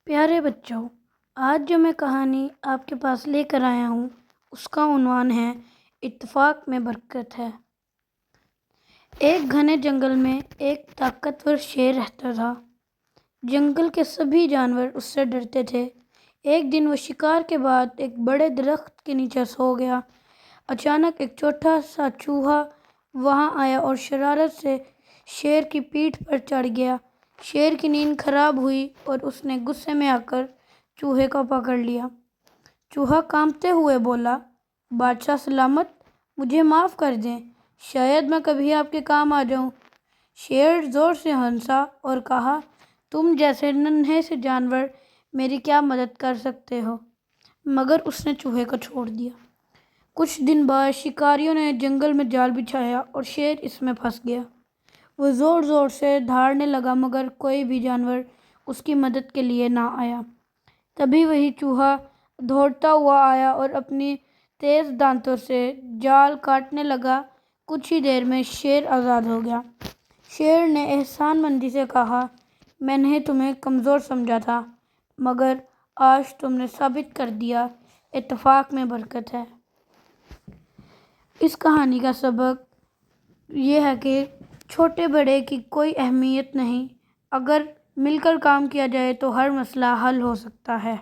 پیارے بچوں، آج جو میں کہانی آپ کے پاس لے کر آیا ہوں اس کا عنوان ہے اتفاق میں برکت ہے۔ ایک گھنے جنگل میں ایک طاقتور شیر رہتا تھا۔ جنگل کے سبھی جانور اس سے ڈرتے تھے۔ ایک دن وہ شکار کے بعد ایک بڑے درخت کے نیچے سو گیا۔ اچانک ایک چھوٹا سا چوہا وہاں آیا اور شرارت سے شیر کی پیٹھ پر چڑھ گیا۔ شیر کی نیند خراب ہوئی اور اس نے غصے میں آ کر چوہے کو پکڑ لیا۔ چوہا کانپتے ہوئے بولا، بادشاہ سلامت، مجھے معاف کر دیں، شاید میں کبھی آپ کے کام آ جاؤں۔ شیر زور سے ہنسا اور کہا، تم جیسے ننھے سے جانور میری کیا مدد کر سکتے ہو؟ مگر اس نے چوہے کو چھوڑ دیا۔ کچھ دن بعد شکاریوں نے جنگل میں جال بچھایا اور شیر اس میں پھنس گیا۔ وہ زور زور سے دھاڑنے لگا مگر کوئی بھی جانور اس کی مدد کے لیے نہ آیا۔ تبھی وہی چوہا دوڑتا ہوا آیا اور اپنی تیز دانتوں سے جال کاٹنے لگا۔ کچھ ہی دیر میں شیر آزاد ہو گیا۔ شیر نے احسان مندی سے کہا، میں نے تمہیں کمزور سمجھا تھا مگر آج تم نے ثابت کر دیا، اتفاق میں برکت ہے۔ اس کہانی کا سبق یہ ہے کہ چھوٹے بڑے کی کوئی اہمیت نہیں، اگر مل کر کام کیا جائے تو ہر مسئلہ حل ہو سکتا ہے۔